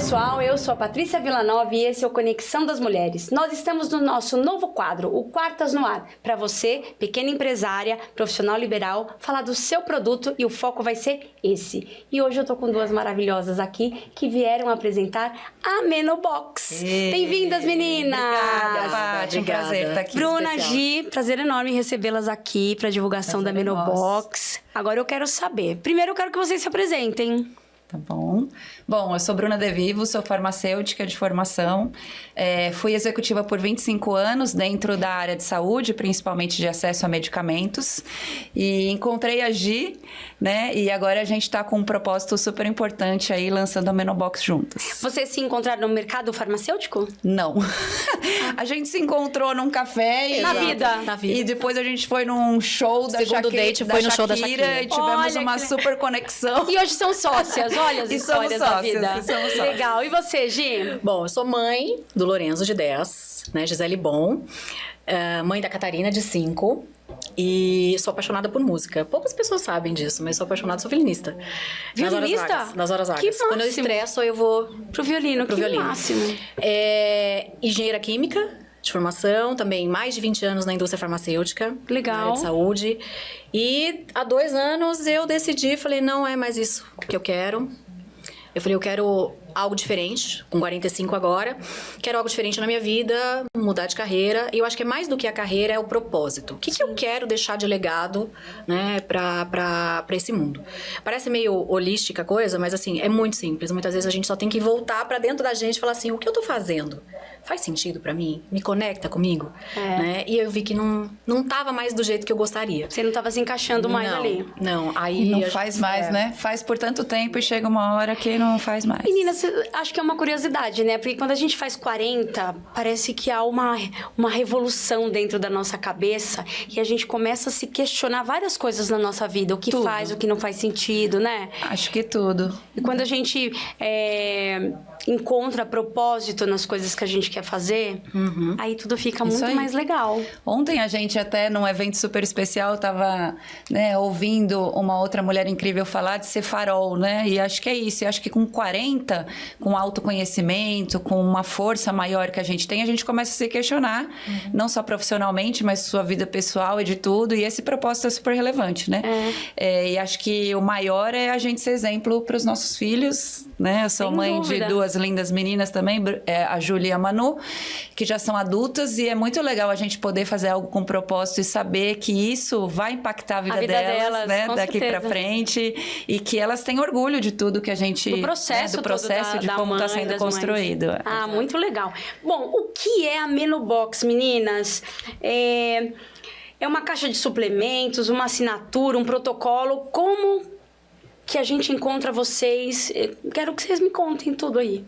pessoal, eu sou a Patrícia Villanova e esse é o Conexão das Mulheres. Nós estamos no nosso novo quadro, o Quartas no Ar, para você, pequena empresária, profissional liberal, falar do seu produto e o foco vai ser esse. E hoje eu tô com duas maravilhosas aqui que vieram apresentar a Menobox. Bem-vindas, meninas! Obrigada, Paty, um prazer estar aqui. Bruna, especial. Gi, prazer enorme recebê-las aqui para divulgação da Menobox. Agora eu quero saber, primeiro eu quero que vocês se apresentem. Tá bom. Bom, eu sou Bruna De Vivo, sou farmacêutica de formação. Fui executiva por 25 anos dentro da área de saúde, principalmente de acesso a medicamentos. E encontrei a Gi, né? E agora a gente está com um propósito super importante aí, lançando a Menobox juntas. Vocês se encontraram no mercado farmacêutico? Não. A gente se encontrou num café e... Na vida. E depois a gente foi num show da Segundo Shakira, date foi no show da Shakira. E tivemos Olha uma que- super conexão. E hoje são sócias, olha as E somos histórias da sócias, vida. e somos sócias. Legal. E você, Gi? Bom, eu sou mãe do Lorenzo, de 10, né? Gisele Bon. Mãe da Catarina, de 5. E sou apaixonada por música. Poucas pessoas sabem disso, mas sou apaixonada, sou violinista. Violinista? Nas horas vagas. Que Quando eu máximo. estresso, eu vou Pro violino, pro que violino. máximo. Engenheira química de formação, também mais de 20 anos na indústria farmacêutica. Legal. Na área de saúde. E há 2 anos eu decidi, falei, não é mais isso que eu quero. Eu falei, eu quero algo diferente, com 45 agora. Quero algo diferente na minha vida, mudar de carreira. E eu acho que é mais do que a carreira, é o propósito. O que eu quero deixar de legado, né, pra esse mundo? Parece meio holística a coisa, mas assim, é muito simples. Muitas vezes a gente só tem que voltar pra dentro da gente e falar assim, o que eu tô fazendo? Faz sentido pra mim? Me conecta comigo? Né? E eu vi que não tava mais do jeito que eu gostaria. Você não tava se encaixando mais não, ali. Não, aí... E não a faz gente- mais, né? Faz por tanto tempo e chega uma hora que não faz mais. Meninas, acho que é uma curiosidade, né? Porque quando a gente faz 40, parece que há uma revolução dentro da nossa cabeça e a gente começa a se questionar várias coisas na nossa vida. O que Tudo. faz, o que não faz sentido, né? Acho que tudo. E quando a gente encontra propósito nas coisas que a gente quer fazer, aí tudo fica Isso muito aí. mais legal. Ontem a gente até num evento super especial tava, né, ouvindo uma outra mulher incrível falar de ser farol, né? E acho que é isso. E acho que com 40, com autoconhecimento, com uma força maior que a gente tem, a gente começa a se questionar, não só profissionalmente, mas sua vida pessoal e de tudo. E esse propósito é super relevante, né? E acho que o maior é a gente ser exemplo para os nossos filhos, né? Eu sou Sem mãe dúvida. de duas lindas meninas também, a Júlia e a Manu, que já são adultas, e é muito legal a gente poder fazer algo com propósito e saber que isso vai impactar a vida, delas, né, com daqui pra certeza. frente, e que elas têm orgulho de tudo que a gente... Do processo, né, do todo processo de da como mãe, está sendo das construído. mães. Ah, muito legal. Bom, o que é a Menobox, meninas? É uma caixa de suplementos, uma assinatura, um protocolo. Como que a gente encontra vocês? Quero que vocês me contem tudo aí.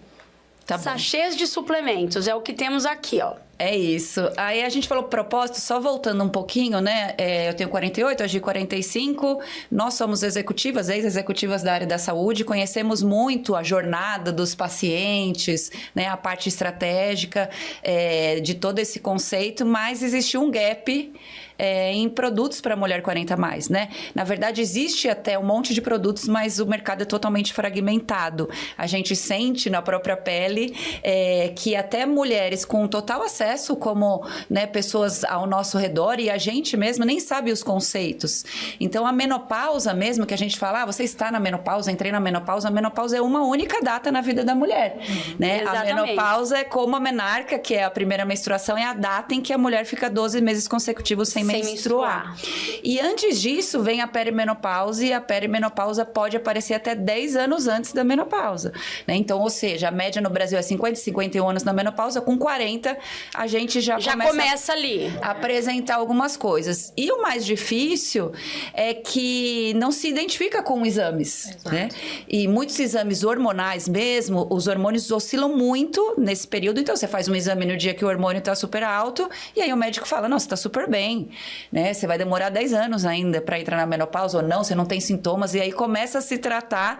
Tá bom. Sachês de suplementos, é o que temos aqui, ó. É isso. Aí a gente falou propósito, só voltando um pouquinho, né? Eu tenho 48, a Gi 45. Nós somos executivas, ex-executivas da área da saúde. Conhecemos muito a jornada dos pacientes, né? A parte estratégica de todo esse conceito, mas existiu um gap em produtos para mulher 40+, né? Na verdade, existe até um monte de produtos, mas o mercado é totalmente fragmentado. A gente sente na própria pele que até mulheres com total acesso, como, né, pessoas ao nosso redor, e a gente mesmo nem sabe os conceitos. Então, a menopausa mesmo, que a gente fala, você está na menopausa, entrei na menopausa, a menopausa é uma única data na vida da mulher, né? Exatamente. A menopausa é como a menarca, que é a primeira menstruação, é a data em que a mulher fica 12 meses consecutivos sem menstruar. E antes disso, vem a perimenopausa, e a perimenopausa pode aparecer até 10 anos antes da menopausa, né? Então, ou seja, a média no Brasil é 50, 51 anos na menopausa, com 40, a gente já começa ali. a apresentar algumas coisas. E o mais difícil é que não se identifica com exames, né? E muitos exames hormonais mesmo, os hormônios oscilam muito nesse período. Então, você faz um exame no dia que o hormônio está super alto, e aí o médico fala, nossa, está super bem. né? Você vai demorar 10 anos ainda para entrar na menopausa ou não, você não tem sintomas, e aí começa a se tratar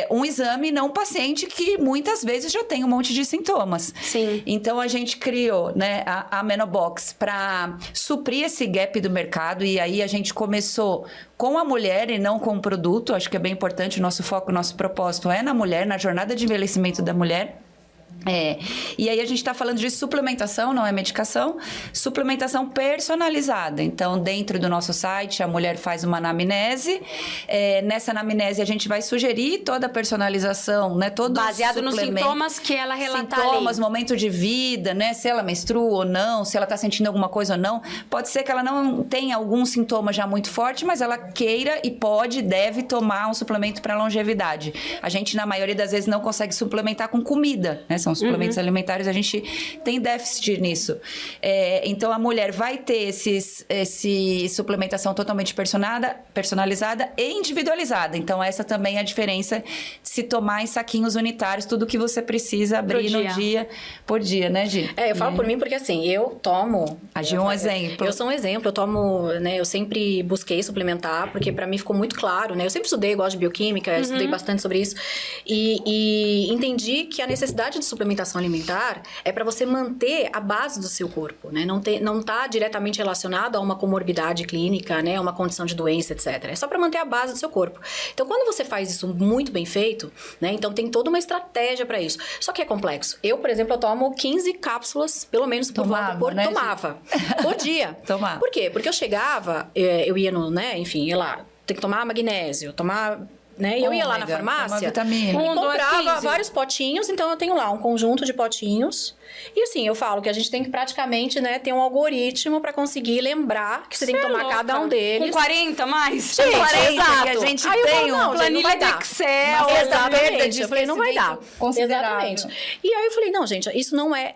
um exame, não um paciente que muitas vezes já tem um monte de sintomas. Sim. Então, a gente criou, né, a Menobox para suprir esse gap do mercado, e aí a gente começou com a mulher e não com o produto. Acho que é bem importante, o nosso foco, o nosso propósito é na mulher, na jornada de envelhecimento da mulher. E aí a gente está falando de suplementação, não é medicação, suplementação personalizada. Então, dentro do nosso site, a mulher faz uma anamnese. Nessa anamnese, a gente vai sugerir toda a personalização, né? Todo baseado nos sintomas que ela relatar sintomas, ali. momento de vida, né? Se ela menstrua ou não, se ela está sentindo alguma coisa ou não. Pode ser que ela não tenha algum sintoma já muito forte, mas ela queira e deve tomar um suplemento para longevidade. A gente, na maioria das vezes, não consegue suplementar com comida, né? São suplementos alimentares, a gente tem déficit nisso. Então, a mulher vai ter esse suplementação totalmente personalizada e individualizada. Então, essa também é a diferença de se tomar em saquinhos unitários, tudo que você precisa abrir por dia, né, Gi? Eu falo por mim porque, assim, eu tomo... A Gi é um exemplo. Eu sou um exemplo, eu tomo, né, eu sempre busquei suplementar, porque pra mim ficou muito claro, né? Eu sempre estudei, gosto de bioquímica, estudei bastante sobre isso, e entendi que a necessidade de suplementação alimentar é para você manter a base do seu corpo, né? Não tá diretamente relacionado a uma comorbidade clínica, né? Uma condição de doença, etc. É só para manter a base do seu corpo. Então, quando você faz isso muito bem feito, né? Então, tem toda uma estratégia para isso. Só que é complexo. Eu, por exemplo, eu tomo 15 cápsulas, pelo menos, tomava por dia. Tomava. Por quê? Porque eu chegava, eu ia no, né? Enfim, ia lá, tem que tomar magnésio, tomar... Né? E eu ia lá na farmácia vitamina. e comprava vários potinhos. Então, eu tenho lá um conjunto de potinhos. E assim, eu falo que a gente tem que praticamente, né, ter um algoritmo para conseguir lembrar que você tem que tomar cada um deles. Com 40 mais? Gente, 40, exato. que a gente Aí eu tem falo, não, gente, não vai dar. Excel. Exatamente. Eu falei, não vai dar. Considerável. Exatamente. E aí eu falei, não, gente, isso não é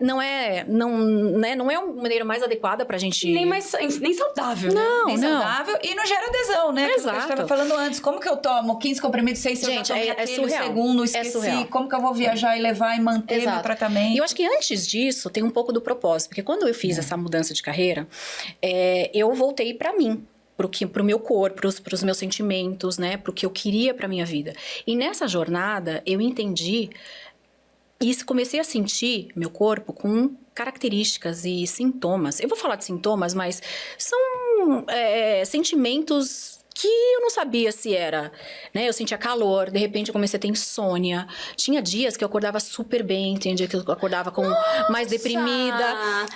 uma maneira mais adequada pra gente... Nem saudável. Não, nem saudável e não gera adesão, né? Exato. Que a gente estava falando antes. Como que eu tomo 15 comprimidos, 6 se eu Gente, tomei é aquele surreal. segundo, esqueci. Surreal. Como que eu vou viajar e levar e manter meu tratamento? E eu acho que antes disso tem um pouco do propósito. Porque quando eu fiz essa mudança de carreira, eu voltei pra mim. Pro meu corpo, pros meus sentimentos, né? Pro que eu queria pra minha vida. E nessa jornada, eu entendi e comecei a sentir meu corpo com características e sintomas. Eu vou falar de sintomas, mas são sentimentos que eu não sabia se era, né? Eu sentia calor, de repente eu comecei a ter insônia. Tinha dias que eu acordava super bem, tinha dias que eu acordava mais deprimida.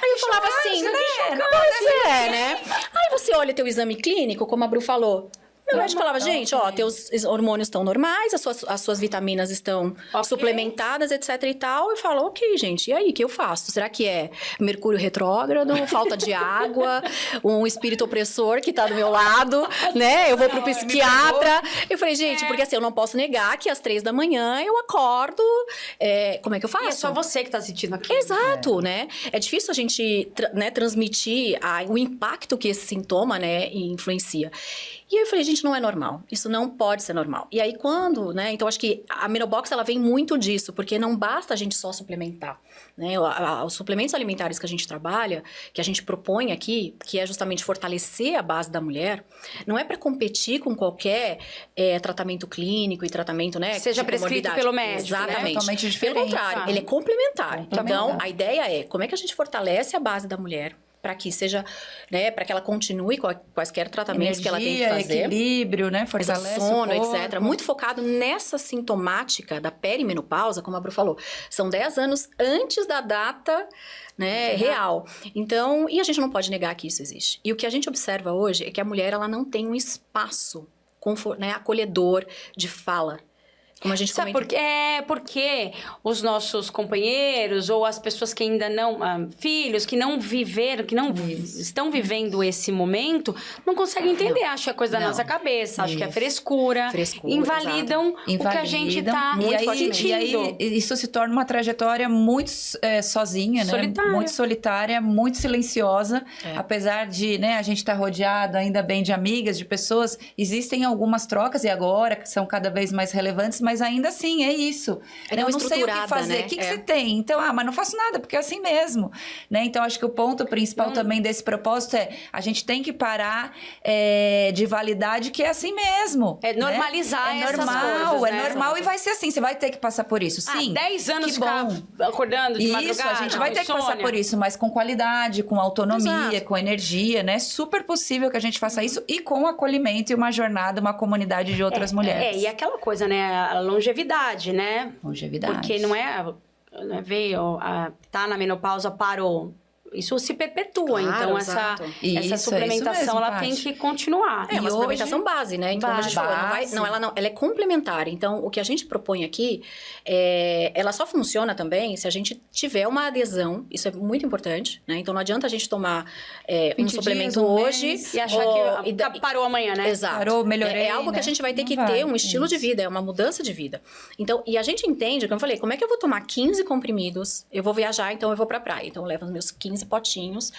Aí eu falava assim, né? Pois é, né? Aí você olha teu exame clínico, como a Bru falou. Meu médico falava, gente, ó, teus hormônios estão normais, as suas vitaminas estão suplementadas, etc e tal. Eu falo, ok, gente, e aí, o que eu faço? Será que é mercúrio retrógrado, falta de água, um espírito opressor que tá do meu lado, né? Eu vou pro psiquiatra. Eu falei, gente, porque assim, eu não posso negar que às 3 da manhã eu acordo, como é que eu faço? E é só você que tá sentindo aquilo. Exato, né? É difícil a gente transmitir o impacto que esse sintoma, né, influencia. E aí eu falei, gente, não é normal. Isso não pode ser normal. E aí quando, né? Então acho que a Menobox, ela vem muito disso, porque não basta a gente só suplementar, né? Os suplementos alimentares que a gente trabalha, que a gente propõe aqui, que é justamente fortalecer a base da mulher, não é para competir com qualquer tratamento clínico e tratamento, né? Seja prescrito pelo médico. Exatamente. Né? Totalmente diferente. Pelo contrário, ele é complementar. Então, a ideia é como é que a gente fortalece a base da mulher para que seja, né, para que ela continue com quaisquer tratamentos que ela tem que fazer. Equilíbrio, né, fortalece sono, o corpo. etc. Muito focado nessa sintomática da perimenopausa, como a Bru falou. São 10 anos antes da data, né, real. Então, e a gente não pode negar que isso existe. E o que a gente observa hoje é que a mulher, ela não tem um espaço acolhedor de fala. Como a gente Sabe comentou. Porque os nossos companheiros ou as pessoas que ainda não... filhos que não viveram, que não estão vivendo esse momento, não conseguem entender. Acho que é coisa da nossa cabeça. Acho que é frescura. Invalidam o que a gente tá sentindo. E aí isso se torna uma trajetória muito sozinha, né? Solitária. Muito solitária, muito silenciosa. Apesar de, né, a gente estar rodeado ainda bem de amigas, de pessoas. Existem algumas trocas, e agora, que são cada vez mais relevantes, mas ainda assim, é isso. É Eu não sei o que estruturada, fazer. né? O que você tem? Então, mas não faço nada, porque é assim mesmo. Né? Então, acho que o ponto principal também desse propósito é a gente tem que parar de validade que é assim mesmo. É normalizar né? essas normal, coisas, é né? normal e vai ser assim. Você vai ter que passar por isso, sim. 10 anos que ficar bom. acordando de Isso, madrugada. a gente vai ter que passar insônia. por isso, mas com qualidade, com autonomia, Exato. com energia, né? Super possível que a gente faça isso e com acolhimento e uma jornada, uma comunidade de outras mulheres. E aquela coisa, né? A longevidade, né? Longevidade. Porque não veio, tá na menopausa, parou. Isso se perpetua, Claro, então exato. essa Isso, suplementação é isso mesmo, ela tem Paty. que continuar. É uma E suplementação base, né? Então, como a gente falou, Base. ela é complementar. Então, o que a gente propõe aqui, ela só funciona também se a gente tiver uma adesão. Isso é muito importante, né? Então, não adianta a gente tomar 20 um suplemento dias, um hoje mês. E achar que parou amanhã, né? Exato. Parou, melhorei, É algo que né? a gente vai ter Não que vai, ter um estilo de isso. vida, é uma mudança de vida. Então, e a gente entende, como eu falei, como é que eu vou tomar 15 comprimidos? Eu vou viajar, então eu vou pra praia. Então, eu levo os meus 15 potinhos.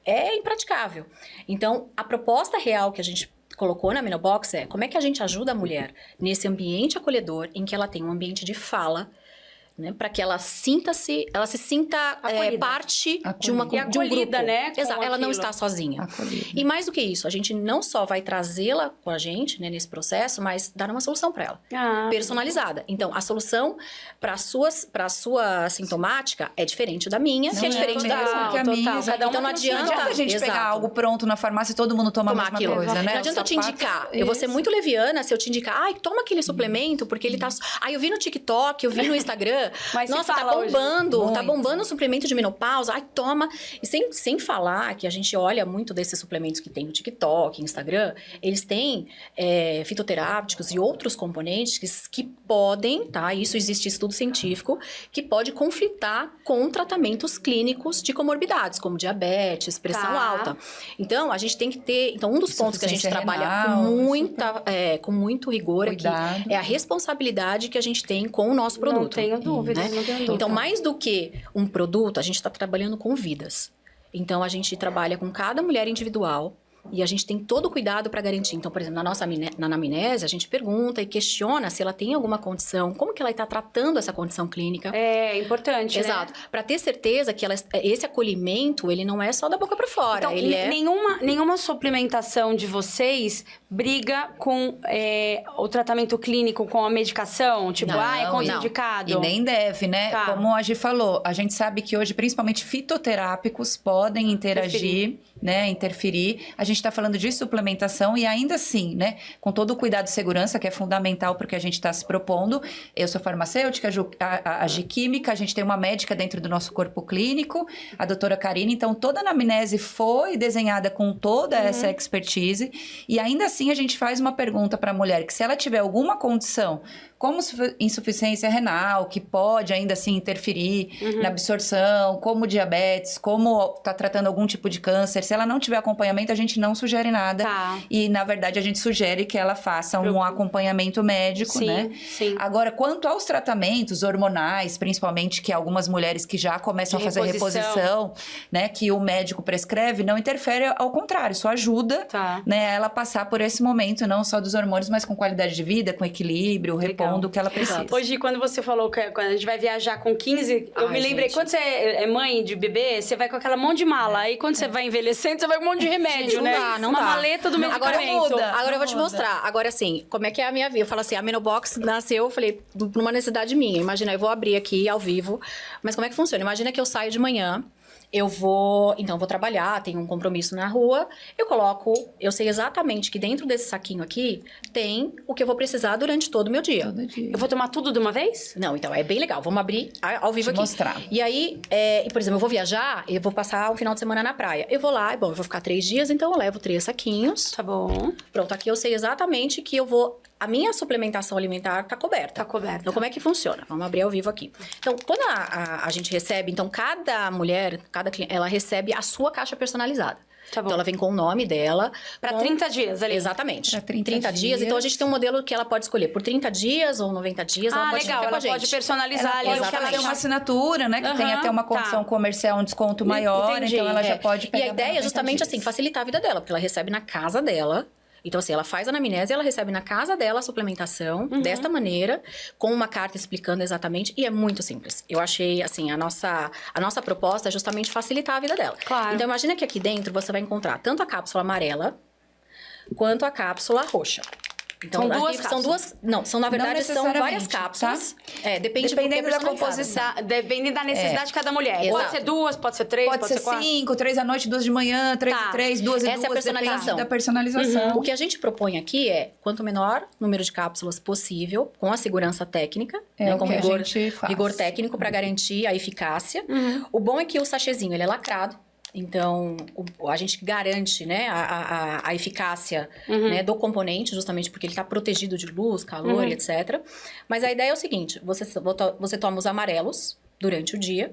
É impraticável. Então, a proposta real que a gente colocou na Menobox é como é que a gente ajuda a mulher nesse ambiente acolhedor, em que ela tem um ambiente de fala, né, para que ela se sinta Acolhida. parte Acolhida. de um E acolhida, grupo. né, com Exato, ela não aquilo. está sozinha. Acolhida. E mais do que isso, a gente não só vai trazê-la com a gente, né, nesse processo, mas dar uma solução para ela. Ah, Personalizada. Então, a solução para a sua sintomática é diferente da minha, que é diferente da total, que a minha. total. exato. Cada uma Então, não tem o seu. Não adianta a gente Exato. pegar algo pronto na farmácia e todo mundo toma a tomar mesma aquilo. coisa, né? Não adianta eu te O sapato- indicar. Eu vou ser muito leviana se eu te indicar, ai, toma aquele suplemento, porque ele tá. Ai, eu vi no TikTok, eu vi no Instagram. Mas se Nossa, tá fala hoje. bombando, tá Muito. bombando o suplemento de menopausa. Ai, toma. E sem falar que a gente olha muito desses suplementos que tem no TikTok, Instagram, eles têm fitoterápicos e outros componentes que podem, tá? Isso existe estudo científico, que pode conflitar com tratamentos clínicos de comorbidades, como diabetes, pressão Tá. alta. Então, a gente tem que ter. Então, um dos pontos que a gente Insuficiência trabalha renal, com muito rigor Cuidado. aqui é a responsabilidade que a gente tem com o nosso produto. Não tenho dúvidas, né? não tenho dúvida. Então, mais do que um produto, a gente está trabalhando com vidas. Então, a gente trabalha com cada mulher individual e a gente tem todo o cuidado para garantir. Então, por exemplo, na anamnese, a gente pergunta e questiona se ela tem alguma condição, como que ela está tratando essa condição clínica. É importante, Exato. né? Para ter certeza que esse acolhimento, ele não é só da boca para fora. Então, ele é... nenhuma suplementação de vocês briga com o tratamento clínico, com a medicação? Tipo, Não, é não. contraindicado? E nem deve, né? Tá. Como a Gi falou, a gente sabe que hoje, principalmente fitoterápicos, podem interagir, né? Interferir. A gente está falando de suplementação e ainda assim, né? Com todo o cuidado e segurança, que é fundamental porque a gente está se propondo. Eu sou farmacêutica, a Gi química, a gente tem uma médica dentro do nosso corpo clínico, a doutora Karine. Então, toda a anamnese foi desenhada com toda essa expertise. E ainda assim, a gente faz uma pergunta para a mulher, que se ela tiver alguma condição, como insuficiência renal, que pode ainda assim interferir na absorção, como diabetes, como tá tratando algum tipo de câncer, se ela não tiver acompanhamento, a gente não sugere nada. Tá. E, na verdade, a gente sugere que ela faça um acompanhamento médico, Sim, né? sim. Agora, quanto aos tratamentos hormonais, principalmente que algumas mulheres que já começam De a fazer reposição. reposição, né, que o médico prescreve, não interfere, ao contrário, isso ajuda, Tá. né, ela passar por esse momento, não só dos hormônios, mas com qualidade de vida, com equilíbrio, Legal. repondo o que ela precisa. Hoje, quando você falou que quando a gente vai viajar com 15, eu Ai, me lembrei, gente. quando você é mãe de bebê, você vai com aquela mão de mala. Aí quando você vai envelhecendo, você vai com um monte de remédio, Gente, não né? dá, não Uma dá. maleta do Agora medicamento. muda. Agora eu vou te Muda. mostrar. Agora, assim, como é que é a minha vida? Eu falo assim, a Menobox nasceu, eu falei, por uma necessidade minha. Imagina, eu vou abrir aqui ao vivo. Mas como é que funciona? Imagina que eu saio de manhã, eu vou trabalhar, tenho um compromisso na rua, eu sei exatamente que dentro desse saquinho aqui tem o que eu vou precisar durante todo o meu dia. Todo dia. Eu vou tomar tudo de uma vez? Não, então, é bem legal. Vamos abrir ao vivo Te aqui. mostrar. E aí, por exemplo, eu vou viajar, eu vou passar um final de semana na praia. Eu vou lá, eu vou ficar 3 dias, então eu levo 3 saquinhos. Tá bom. Pronto, aqui eu sei exatamente que eu vou... A minha suplementação alimentar tá coberta. Tá coberta. Então, como é que funciona? Vamos abrir ao vivo aqui. Então, quando a gente recebe... Então, cada mulher, cada cliente, ela recebe a sua caixa personalizada. Tá bom. Então, ela vem com o nome dela. Pra com- 30 dias ali. Exatamente. Pra 30 dias. dias. Então, a gente tem um modelo que ela pode escolher por 30 dias ou 90 dias. ela pode legal. ficar com Ela a gente. pode personalizar Ela ali pode o que ela fazer uma achar. assinatura, né? Que Aham, tem até uma tá. condição comercial, um desconto maior. Entendi. Então, ela já pode E pegar a pra ideia é 90 justamente dias. assim, facilitar a vida dela, porque ela recebe na casa dela. Então, assim, ela faz a anamnese, ela recebe na casa dela a suplementação, desta maneira, com uma carta explicando exatamente, e é muito simples. Eu achei, assim, a nossa proposta é justamente facilitar a vida dela. Claro. Então, imagina que aqui dentro você vai encontrar tanto a cápsula amarela, quanto a cápsula roxa. Então, São duas são cápsulas. duas... Não, são, na verdade, são várias cápsulas. Tá? Dependendo da composição. Depende da necessidade de cada mulher. Pode Exato. ser 2, pode ser 3, Pode ser 4. 5, 3 à noite, 2 de manhã, 3 Tá. e 3, 2 e 2. Essa é a personalização. Depende da personalização. O que a gente propõe aqui é quanto menor número de cápsulas possível, com a segurança técnica, É o com que a rigor, gente faz. rigor técnico para garantir a eficácia. O bom é que o sachêzinho ele é lacrado. Então, a gente garante, né, a eficácia né, do componente, justamente porque ele está protegido de luz, calor e etc. Mas a ideia é o seguinte, você toma os amarelos durante o dia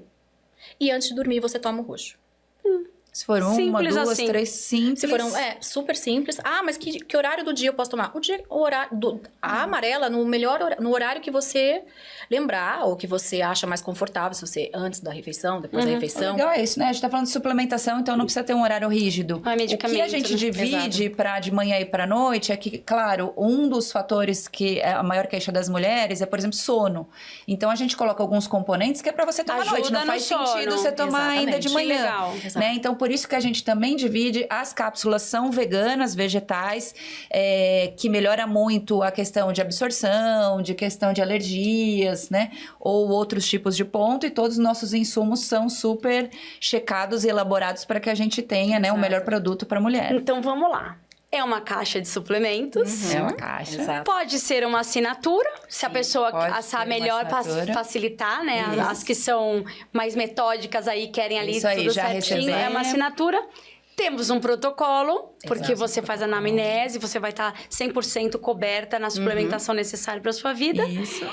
e antes de dormir você toma o roxo. Se for uma, Simples 2, assim. 3, simples. Se foram, super simples. Ah, mas que horário do dia eu posso tomar? O horário a amarela no horário que você lembrar ou que você acha mais confortável, se você antes da refeição, depois da O refeição. legal é isso, né? A gente tá falando de suplementação, então não precisa ter um horário rígido. Não é medicamento, O que a gente né? divide para de manhã e para noite é que, claro, um dos fatores que é a maior queixa das mulheres é, por exemplo, sono. Então a gente coloca alguns componentes que é para você tomar à Ajuda noite. Não no faz sono. sentido você tomar ainda de Exatamente. manhã. Que legal. Né? Então por isso que a gente também divide. As cápsulas são veganas, vegetais, que melhora muito a questão de absorção, de questão de alergias, né? Ou outros tipos de ponto. E todos os nossos insumos são super checados e elaborados para que a gente tenha, né, o melhor produto para a mulher. Então, vamos lá. É uma caixa de suplementos. É uma caixa. Exato. Pode ser uma assinatura, se a pessoa pode achar ser uma melhor para assinatura. facilitar, né? As que são mais metódicas aí, querem ali Isso aí, tudo já certinho, é recebemos. uma assinatura. Temos um protocolo, porque Exato, você faz a anamnese, você vai estar 100% coberta na suplementação necessária para sua vida. Isso.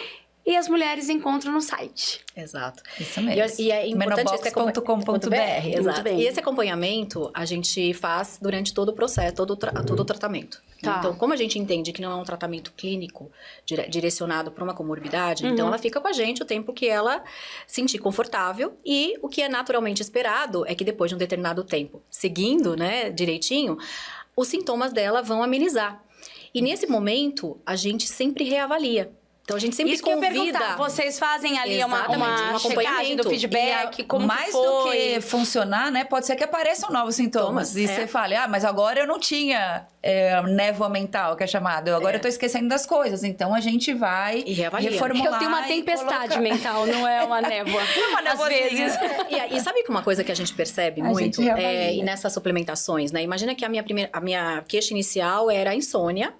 E as mulheres encontram no site. Exato. Isso mesmo. E é importante Menobox.com.br. Exato. bem. E esse acompanhamento a gente faz durante todo o processo, todo o tratamento. Tá. Então, como a gente entende que não é um tratamento clínico direcionado para uma comorbidade, então ela fica com a gente o tempo que ela sentir confortável. E o que é naturalmente esperado é que depois de um determinado tempo, seguindo, né, direitinho, os sintomas dela vão amenizar. E nesse momento, a gente sempre reavalia. Então, a gente sempre Isso que eu ia convida... perguntar. Vocês fazem ali Exatamente, uma um checagem acompanhamento. do feedback, como mais que foi? do que funcionar, né? Pode ser que apareçam novos sintomas. E você fale, mas agora eu não tinha névoa mental, que é chamado. Agora eu tô esquecendo das coisas. Então a gente vai E reavalia. reformular. Eu tenho uma e tempestade colocar. mental, não é uma névoa. Uma Às névoazinha. vezes. E sabe que uma coisa que a gente percebe A muito gente reavalia. e nessas suplementações, né? Imagina que a minha queixa inicial era a insônia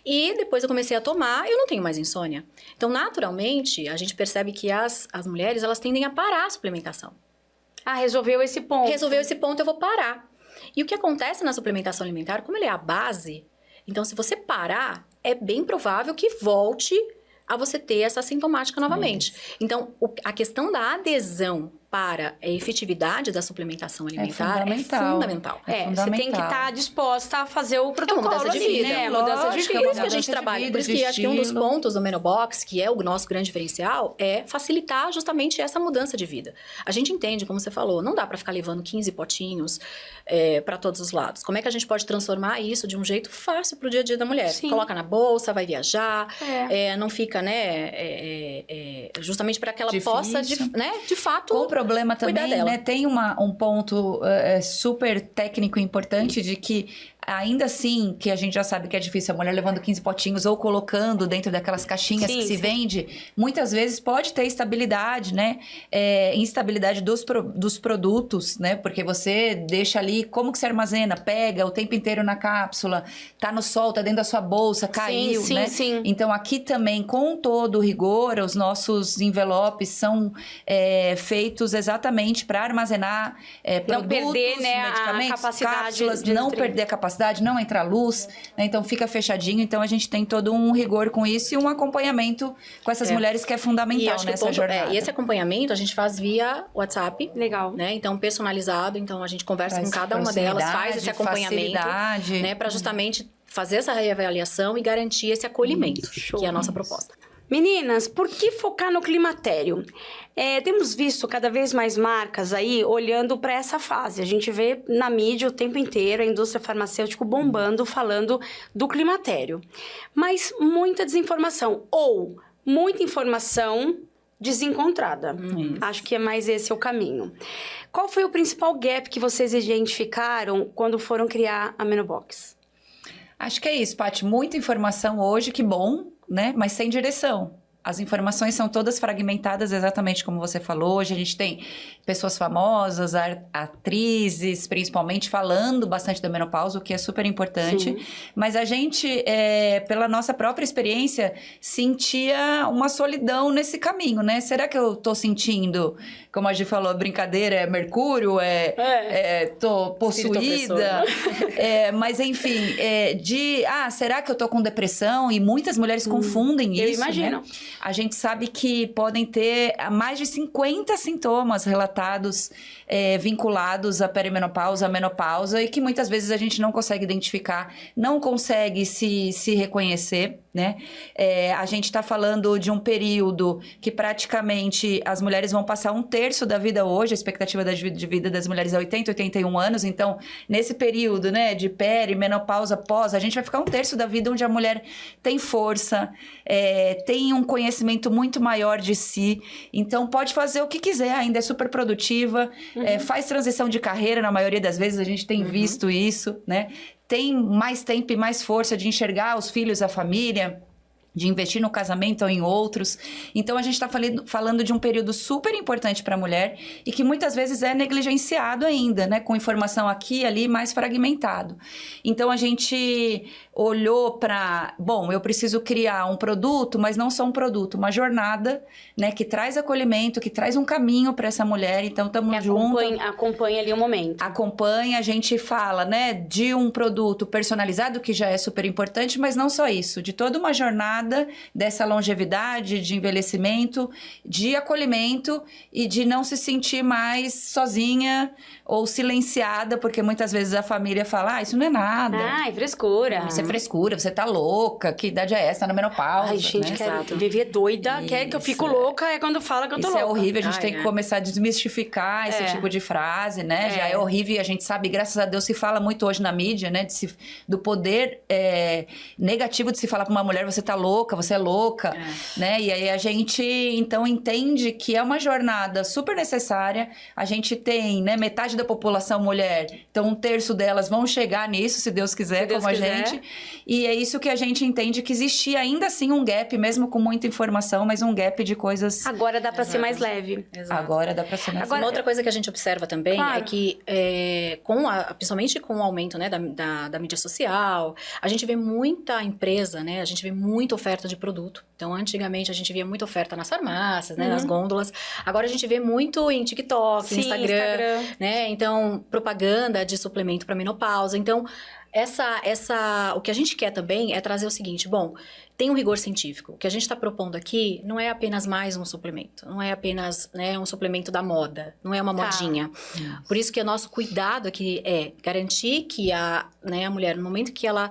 e depois eu comecei a tomar, eu não tenho mais insônia. Então, naturalmente, a gente percebe que as mulheres, elas tendem a parar a suplementação. Ah, resolveu esse ponto. Resolveu esse ponto, eu vou parar. E o que acontece na suplementação alimentar, como ele é a base, então se você parar, é bem provável que volte a você ter essa sintomática novamente. Então, a questão da adesão para a efetividade da suplementação alimentar é fundamental. Você tem que estar disposta a fazer o protocolo mudança de ali, vida. né? Lógico, Mudança de Por vida. isso que a gente trabalha, por isso que acho que um dos pontos do Menobox, que é o nosso grande diferencial, é facilitar justamente essa mudança de vida. A gente entende, como você falou, não dá para ficar levando 15 potinhos para todos os lados. Como é que a gente pode transformar isso de um jeito fácil para o dia a dia da mulher? Sim. Coloca na bolsa, vai viajar, não fica, né, justamente para que ela Difícil. possa, de fato, Com o problema cuidar também, dela. né? Tem um ponto super técnico e importante de que ainda assim, que a gente já sabe que é difícil, a mulher levando 15 potinhos ou colocando dentro daquelas caixinhas Sim, que se sim. vende, muitas vezes pode ter estabilidade, né? Instabilidade dos produtos, né? Porque você deixa ali, como que você armazena? Pega o tempo inteiro na cápsula, tá no sol, tá dentro da sua bolsa, caiu, sim, né? sim. Então, aqui também, com todo o rigor, os nossos envelopes são feitos exatamente para armazenar Não produtos, perder, né, a medicamentos, capacidade cápsulas, de não nutrir. perder a capacidade, não entrar luz, né? Então fica fechadinho. Então a gente tem todo um rigor com isso e um acompanhamento com essas mulheres que é E fundamental acho que o nessa ponto, jornada. e esse acompanhamento a gente faz via WhatsApp. Legal. Né? Então, personalizado. Então, a gente conversa Traz com cada uma delas, faz esse acompanhamento, facilidade. né? Para justamente fazer essa reavaliação e garantir esse acolhimento, que é a nossa proposta. Meninas, por que focar no climatério? Temos visto cada vez mais marcas aí olhando para essa fase. A gente vê na mídia o tempo inteiro a indústria farmacêutica bombando, falando do climatério. Mas muita desinformação ou muita informação desencontrada. Acho que é mais esse o caminho. Qual foi o principal gap que vocês identificaram quando foram criar a Menobox? Acho que é isso, Paty. Muita informação hoje, que bom, né? Mas sem direção. As informações são todas fragmentadas, exatamente como você falou. Hoje a gente tem pessoas famosas, atrizes, principalmente, falando bastante da menopausa, o que é super importante. Sim. Mas a gente, pela nossa própria experiência, sentia uma solidão nesse caminho, né? Será que eu tô sentindo, como a Gi falou, a brincadeira é mercúrio, tô possuída? Mas enfim, será que eu tô com depressão? E muitas mulheres confundem isso, eu imagino. Né? A gente sabe que podem ter mais de 50 sintomas relatados vinculados à perimenopausa, à menopausa, e que muitas vezes a gente não consegue identificar, não consegue se reconhecer, né? A gente está falando de um período que praticamente as mulheres vão passar 1/3 da vida hoje, a expectativa de vida das mulheres é 80, 81 anos, então nesse período, né, de menopausa, pós, a gente vai ficar 1/3 da vida onde a mulher tem força, tem um conhecimento muito maior de si, então pode fazer o que quiser, ainda é super produtiva, faz transição de carreira, na maioria das vezes a gente tem visto isso, né? Tem mais tempo e mais força de enxergar os filhos, a família, de investir no casamento ou em outros. Então, a gente está falando de um período super importante para a mulher e que muitas vezes é negligenciado ainda, né? Com informação aqui e ali mais fragmentado. Então, a gente olhou para... Bom, eu preciso criar um produto, mas não só um produto, uma jornada, né? Que traz acolhimento, que traz um caminho para essa mulher. Então, estamos juntos. Acompanha ali o momento. Acompanha, a gente fala, né? De um produto personalizado, que já é super importante, mas não só isso. De toda uma jornada dessa longevidade, de envelhecimento, de acolhimento e de não se sentir mais sozinha ou silenciada, porque muitas vezes a família fala, isso não é nada. É frescura. Isso é frescura, você tá louca, que idade é essa? Tá na menopausa, Ai, gente, né? quer viver doida, quer que eu fico louca, é quando fala que eu tô louca. louca. Isso é horrível, a gente tem que começar a desmistificar esse tipo de frase, né? Já é horrível e a gente sabe, graças a Deus, se fala muito hoje na mídia, né? Do poder negativo de se falar pra uma mulher, você tá louca, você é louca, né? E aí a gente, então, entende que é uma jornada super necessária. A gente tem, né, metade da população mulher, então 1/3 delas vão chegar nisso, se Deus quiser, como a gente. E é isso que a gente entende, que existia ainda assim um gap, mesmo com muita informação, mas um gap de coisas... Agora dá pra ser mais leve. Exato. Agora dá pra ser mais leve. Uma outra coisa que a gente observa também é que, principalmente com o aumento, né, da mídia social, a gente vê muita empresa, né, a gente vê muita oferta de produto. Então, antigamente, a gente via muita oferta nas farmácias, né, nas gôndolas. Agora, a gente vê muito em TikTok, Instagram, né? Então, propaganda de suplemento para menopausa. Então, o que a gente quer também é trazer o seguinte, bom, tem um rigor científico. O que a gente está propondo aqui não é apenas mais um suplemento, não é apenas, né, um suplemento da moda, não é uma modinha. Por isso que o nosso cuidado aqui é garantir que a mulher, no momento que ela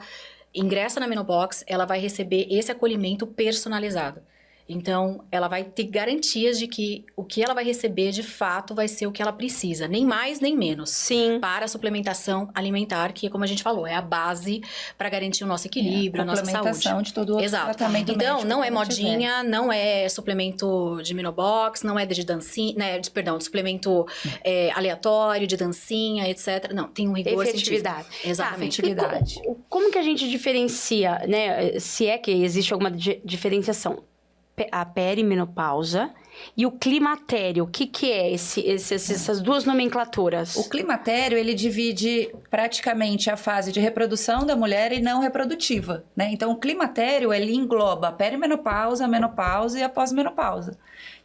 ingressa na Menobox, ela vai receber esse acolhimento personalizado. Então, ela vai ter garantias de que o que ela vai receber, de fato, vai ser o que ela precisa. Nem mais, nem menos. Sim. Para a suplementação alimentar, que, como a gente falou, é a base para garantir o nosso equilíbrio, a nossa saúde. Complementação de todo o tratamento médico. Então, não é modinha, não é suplemento de Menobox, não é de dancinha, né, de suplemento aleatório, de dancinha, etc. Não, tem um rigor científico. Exatamente. Efetividade. Como que a gente diferencia, né, se é que existe alguma diferenciação? A perimenopausa e o climatério. O que é essas duas nomenclaturas? O climatério, ele divide praticamente a fase de reprodução da mulher e não reprodutiva, né? Então, o climatério, ele engloba a perimenopausa, a menopausa e a pós-menopausa.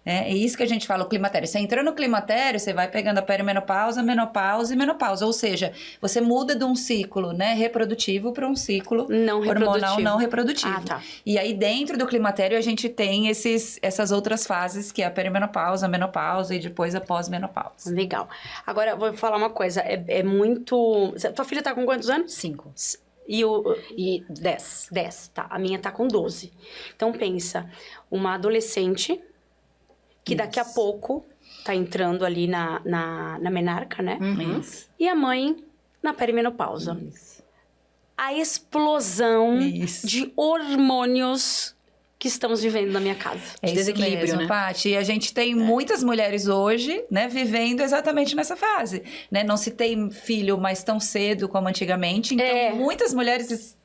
É isso que a gente fala, o climatério. Você entrou no climatério, você vai pegando a perimenopausa, menopausa e menopausa. Ou seja, você muda de um ciclo, né, reprodutivo para um ciclo hormonal não reprodutivo. Ah, tá. E aí, dentro do climatério, a gente tem essas outras fases, que é a perimenopausa, a menopausa e depois a pós-menopausa. Legal. Agora, eu vou falar uma coisa. É muito... Tua filha tá com quantos anos? 5. E 10. 10, tá. A minha tá com 12. Então, pensa, uma adolescente que daqui a pouco tá entrando ali na menarca, né? Isso. E a mãe na perimenopausa. A explosão de hormônios que estamos vivendo na minha casa. É isso Desequilíbrio, mesmo, né? Paty. E a gente tem muitas mulheres hoje, né, vivendo exatamente nessa fase, né? Não se tem filho mais tão cedo como antigamente, então muitas mulheres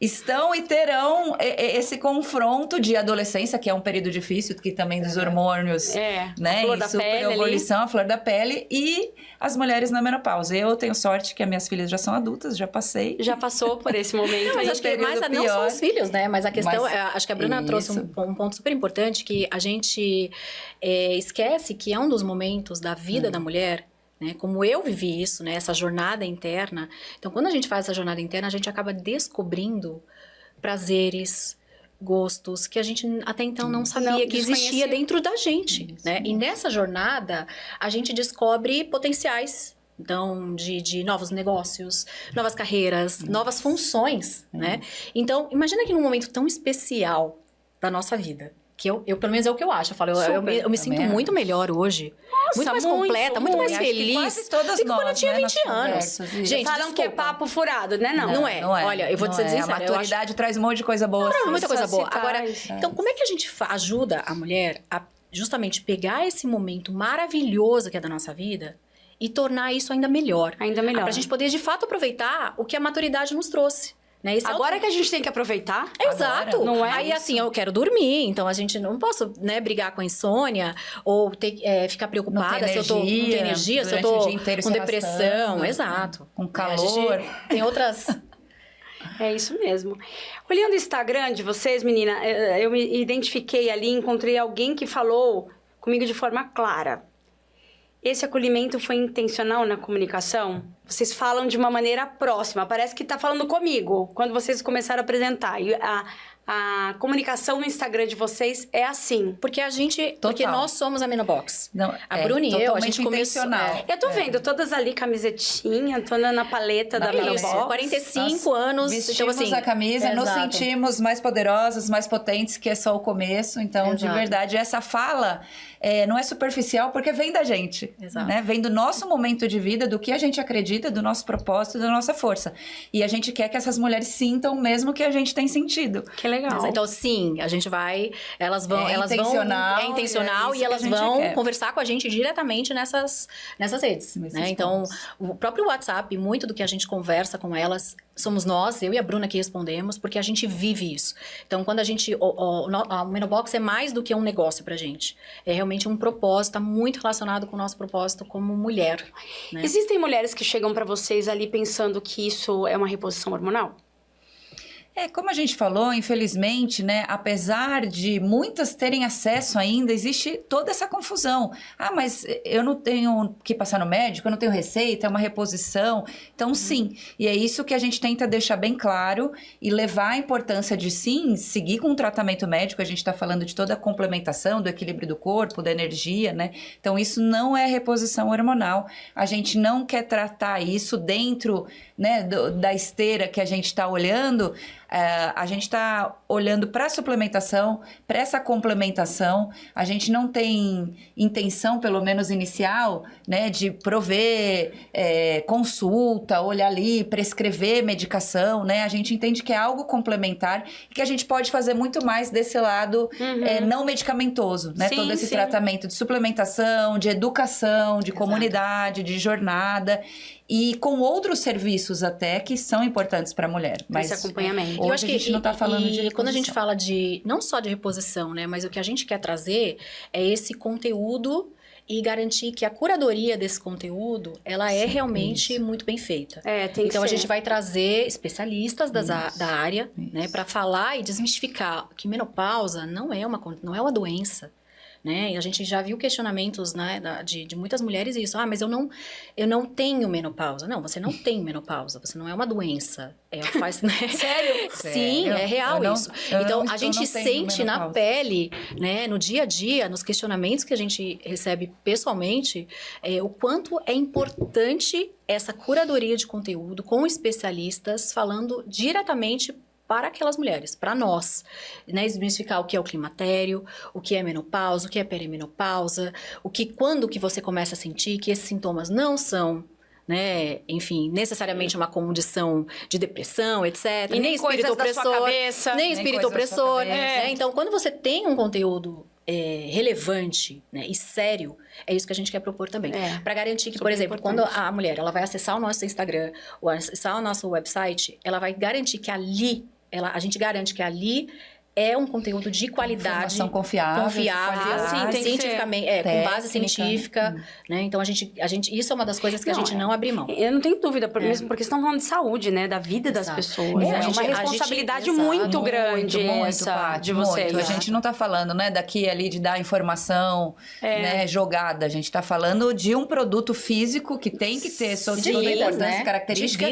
estão e terão esse confronto de adolescência, que é um período difícil, que também dos hormônios, né? A flor da pele evolução, a flor da pele, e as mulheres na menopausa. Eu tenho sorte que as minhas filhas já são adultas, já passei. Já passou por esse momento. Mas aí, acho que mais não são os filhos, né? Mas a questão, acho que a Bruna trouxe um ponto super importante, que a gente esquece que é um dos momentos da vida da mulher, né? Como eu vivi isso, né? Essa jornada interna. Então, quando a gente faz essa jornada interna, a gente acaba descobrindo prazeres, gostos que a gente até então não sabia que existia dentro da gente, né? E nessa jornada, a gente descobre potenciais. Então, de novos negócios, novas carreiras, novas funções, né? Então, imagina que num momento tão especial da nossa vida, que eu pelo menos é o que eu acho. Eu falo, eu me sinto muito melhor hoje. Nossa, muito mais completa, muito mais feliz. Quase todas do que quando eu nós, tinha né, 20 anos. Gente, falam que é papo furado, né? Não é. Olha, eu vou te ser sincera. A maturidade traz um monte de coisa boa. Muita coisa boa. Traz. Agora, então, como é que a gente ajuda a mulher a justamente pegar esse momento maravilhoso que é da nossa vida e tornar isso ainda melhor? Ainda melhor. Pra gente poder, de fato, aproveitar o que a maturidade nos trouxe. Né? Agora que a gente tem que aproveitar. Exato. Agora, não é? Aí, assim, eu quero dormir, então a gente não posso, né, brigar com a insônia ou ficar preocupada se eu tô não tenho energia, se eu tô com depressão. Exato. Com calor. Tem outras. É isso mesmo. Olhando o Instagram de vocês, menina, eu me identifiquei ali, encontrei alguém que falou comigo de forma clara. Esse acolhimento foi intencional na comunicação? Vocês falam de uma maneira próxima, parece que tá falando comigo, quando vocês começaram a apresentar. E a comunicação no Instagram de vocês é assim. Porque porque nós somos a Menobox. Não, a Bruna e eu, a gente começou... Eu tô vendo todas ali, camisetinha, tô na paleta da Menobox. 45 anos. Vestimos então, assim, a camisa, nos sentimos mais poderosas, mais potentes, que é só o começo. Então, de verdade, essa fala não é superficial, porque vem da gente. Né? Vem do nosso momento de vida, do que a gente acredita, do nosso propósito, da nossa força. E a gente quer que essas mulheres sintam o mesmo que a gente tem sentido. Que legal. Então, sim, a gente vai... Elas vão... É intencional e elas vão conversar com a gente diretamente nessas redes. Né? Então, o próprio WhatsApp, muito do que a gente conversa com elas, somos nós, eu e a Bruna, que respondemos, porque a gente vive isso. Então, quando a gente... a Menobox é mais do que um negócio pra gente. É realmente um propósito, tá muito relacionado com o nosso propósito como mulher. Né? Existem mulheres que chegam pra vocês ali pensando que isso é uma reposição hormonal? Como a gente falou, infelizmente, né, apesar de muitas terem acesso ainda, existe toda essa confusão. Ah, mas eu não tenho que passar no médico, eu não tenho receita, é uma reposição. Então, sim. E é isso que a gente tenta deixar bem claro e levar a importância de, sim, seguir com o tratamento médico. A gente está falando de toda a complementação, do equilíbrio do corpo, da energia, né? Então, isso não é reposição hormonal. A gente não quer tratar isso dentro, né, da esteira que a gente está olhando. A gente está olhando para a suplementação, para essa complementação. A gente não tem intenção, pelo menos inicial, né, de prover consulta, olhar ali, prescrever medicação, né? A gente entende que é algo complementar e que a gente pode fazer muito mais desse lado não medicamentoso, né? Todo esse tratamento de suplementação, de educação, de comunidade, de jornada. E com outros serviços até que são importantes para a mulher. Mas esse acompanhamento. Hoje a gente não está falando de reposição. Quando a gente fala não só de reposição, né? Mas o que a gente quer trazer é esse conteúdo e garantir que a curadoria desse conteúdo, ela é realmente muito bem feita. Então, a gente vai trazer especialistas da área, né? Para falar e desmistificar que menopausa não é uma doença. né? E a gente já viu questionamentos, né, de muitas mulheres isso. Mas eu não tenho menopausa. Não, você não tem menopausa. Você não é uma doença. Né? Sério? Sim, é real isso. Então, a gente sente na pele, né, no dia a dia, nos questionamentos que a gente recebe pessoalmente, o quanto é importante essa curadoria de conteúdo com especialistas falando diretamente para aquelas mulheres, para nós, né, desmistificar o que é o climatério, o que é menopausa, o que é perimenopausa, quando que você começa a sentir que esses sintomas não são, né, enfim, necessariamente uma condição de depressão, etc. E nem espírito opressor, nem espírito opressor, né? Então, quando você tem um conteúdo relevante, né, e sério, é isso que a gente quer propor também. Para garantir que, por exemplo, quando a mulher ela vai acessar o nosso Instagram ou acessar o nosso website, ela vai garantir que ali, a gente garante que ali é um conteúdo de qualidade. Informação confiável. Sim, cientificamente, com base científica, né? Então, isso é uma das coisas que a gente não abre mão. Eu não tenho dúvida, mesmo porque estão falando de saúde, né? Da vida das pessoas. É uma responsabilidade muito grande essa de vocês. Muito. A gente não tá falando, né, daqui e ali de dar informação, né, jogada. A gente tá falando de um produto físico que tem que ter toda a importância, característica,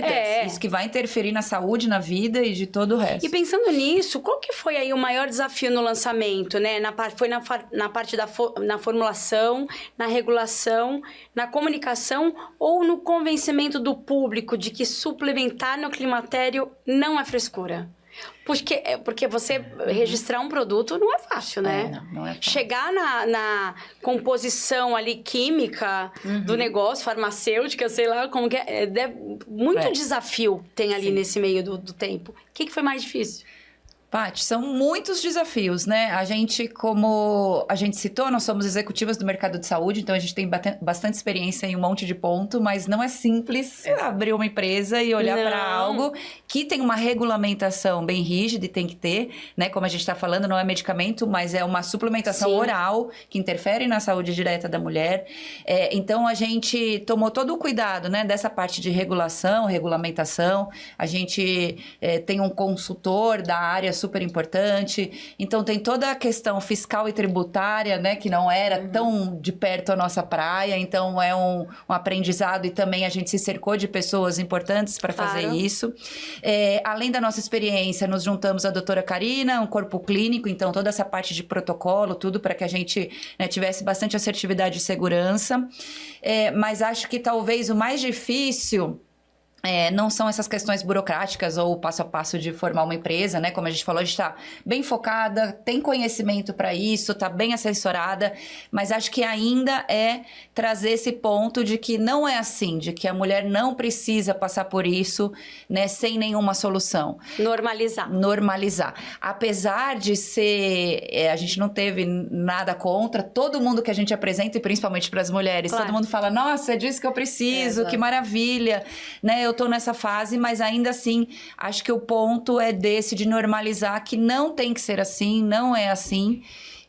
isso que vai interferir na saúde, na vida e de todo o resto. E pensando nisso, qual que foi aí o maior desafio no lançamento, né? Foi na parte na formulação, na regulação, na comunicação ou no convencimento do público de que suplementar no climatério não é frescura? Porque você registrar um produto não é fácil, né? Não é fácil. Chegar na composição ali química do negócio, farmacêutica, sei lá como que é. Muito desafio tem ali nesse meio do tempo. O que foi mais difícil? Paty, são muitos desafios, né? A gente, como a gente citou, nós somos executivas do mercado de saúde, então a gente tem bastante experiência em um monte de ponto, mas não é simples abrir uma empresa e olhar para algo que tem uma regulamentação bem rígida e tem que ter, né? Como a gente está falando, não é medicamento, mas é uma suplementação oral que interfere na saúde direta da mulher. Então, a gente tomou todo o cuidado, né? Dessa parte de regulamentação. A gente tem um consultor da área super importante. Então, tem toda a questão fiscal e tributária, né? Que não era tão de perto a nossa praia. Então, é um aprendizado e também a gente se cercou de pessoas importantes para fazer isso. Além da nossa experiência, nos juntamos a doutora Karina, um corpo clínico. Então, toda essa parte de protocolo, tudo para que a gente, né, tivesse bastante assertividade e segurança. Mas acho que talvez o mais difícil... não são essas questões burocráticas ou passo a passo de formar uma empresa, né? Como a gente falou, a gente está bem focada, tem conhecimento para isso, está bem assessorada, mas acho que ainda é trazer esse ponto de que não é assim, de que a mulher não precisa passar por isso, né? Sem nenhuma solução. Normalizar. Apesar de ser... a gente não teve nada contra, todo mundo que a gente apresenta, e principalmente para as mulheres, todo mundo fala, nossa, é disso que eu preciso, que maravilha, né? Eu tô nessa fase, mas ainda assim, acho que o ponto é desse de normalizar que não tem que ser assim, não é assim.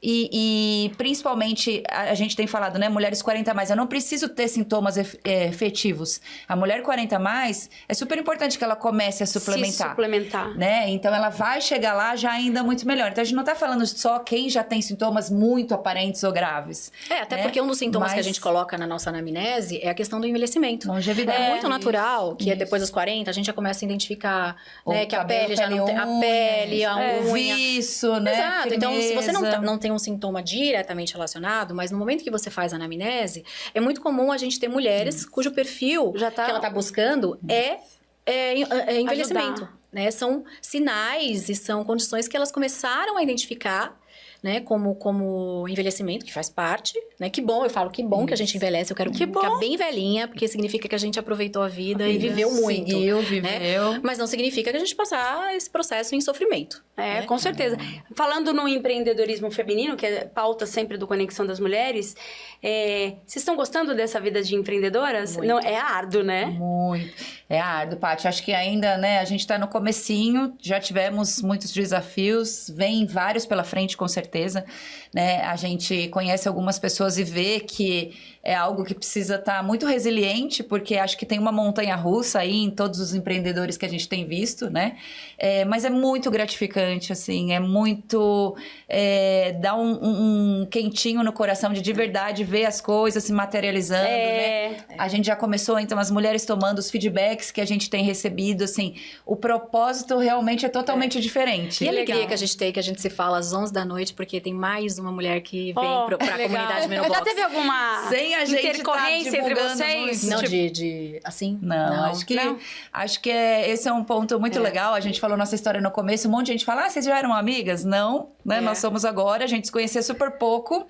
E principalmente, a gente tem falado, né? Mulheres 40 a mais, eu não preciso ter sintomas efetivos. A mulher 40 a mais, é super importante que ela comece a suplementar. Se suplementar. Né? Então, ela vai chegar lá já ainda muito melhor. Então, a gente não tá falando só quem já tem sintomas muito aparentes ou graves. Até porque um dos sintomas que a gente coloca na nossa anamnese é a questão do envelhecimento. Longevidade. É muito natural que depois dos 40 a gente já começa a identificar, né, que a pele já não tem... A pele, a unha... O viço, né? Exato. Então, se você não tem um sintoma diretamente relacionado, mas no momento que você faz a anamnese, é muito comum a gente ter mulheres cujo perfil que ela está buscando é envelhecimento. Né? São sinais e são condições que elas começaram a identificar, né, como envelhecimento, que faz parte, né? Que bom, eu falo que bom que a gente envelhece, eu quero ficar bem velhinha, porque significa que a gente aproveitou a vida e viveu muito. Viveu. Né? Mas não significa que a gente passar esse processo em sofrimento. Né? Com certeza. Falando no empreendedorismo feminino, que é pauta sempre do Conexão das Mulheres, vocês estão gostando dessa vida de empreendedoras? Muito. Não, é árduo, né? Muito. É árduo, Paty. Acho que ainda, né, a gente está no comecinho, já tivemos muitos desafios, vem vários pela frente, com certeza, né? A gente conhece algumas pessoas e vê que é algo que precisa estar muito resiliente, porque acho que tem uma montanha-russa aí em todos os empreendedores que a gente tem visto, né? Mas é muito gratificante, assim, é muito... dá um quentinho no coração de verdade ver as coisas se materializando, né? A gente já começou, então, as mulheres tomando os feedbacks que a gente tem recebido, assim, o propósito realmente é totalmente diferente. E a alegria que a gente tem, que a gente se fala às 11 da noite, porque tem mais uma mulher que vem pra comunidade Menobox. Já teve alguma intercorrência entre vocês? Não, assim? Não, acho que esse é um ponto muito legal. A gente falou nossa história no começo, um monte de gente fala, vocês já eram amigas? Não, né? Nós somos agora, a gente se conhecia super pouco.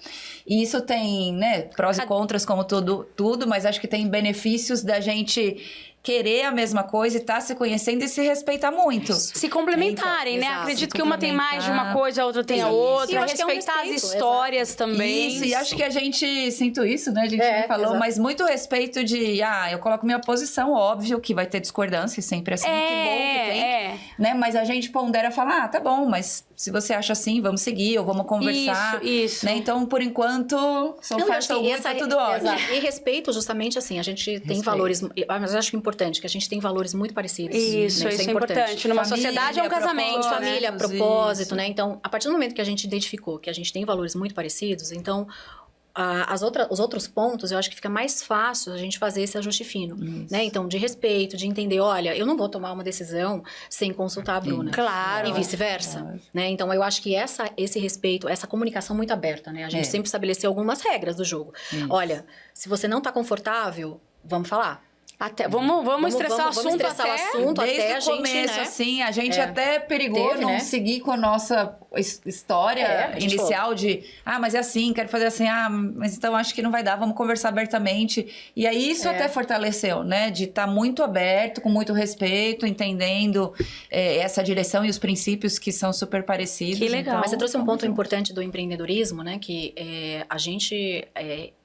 E isso tem, né, prós e contras como tudo, mas acho que tem benefícios da gente querer a mesma coisa e estar se conhecendo e se respeitar muito. Se complementarem, né? Exato, Acredito que uma tem mais de uma coisa, a outra tem a outra. E eu acho que respeitar as respeito, histórias também. Isso, e acho que a gente sinto isso, né? A gente já falou, mas muito respeito de, eu coloco minha posição, óbvio que vai ter discordância, sempre assim, que bom que tem. Né? Mas a gente pondera falar, tá bom, mas se você acha assim, vamos seguir, ou vamos conversar. Isso. Né? Então, por enquanto, tá tudo ótimo. E respeito, justamente assim, a gente tem valores, mas eu acho que é importante, que a gente tem valores muito parecidos. Isso, né? isso é importante. Numa sociedade é um casamento. Família, propósito, né? Então, a partir do momento que a gente identificou que a gente tem valores muito parecidos, então... os outros pontos, eu acho que fica mais fácil a gente fazer esse ajuste fino, né? Então, de respeito, de entender, olha, eu não vou tomar uma decisão sem consultar a Bruna. Claro. E vice-versa, né? Então, eu acho que esse respeito, essa comunicação muito aberta, né? A gente sempre estabeleceu algumas regras do jogo. Olha, se você não tá confortável, vamos falar. Vamos estressar o assunto desde até o a gente, começo, né? assim, a gente até pegou não seguir com a nossa história inicial de, mas é assim, quero fazer assim, mas então acho que não vai dar, vamos conversar abertamente. E aí isso até fortaleceu, né? De estar muito aberto, com muito respeito, entendendo essa direção e os princípios que são super parecidos. Que legal. Então, mas você trouxe um ponto importante do empreendedorismo, né? Que a gente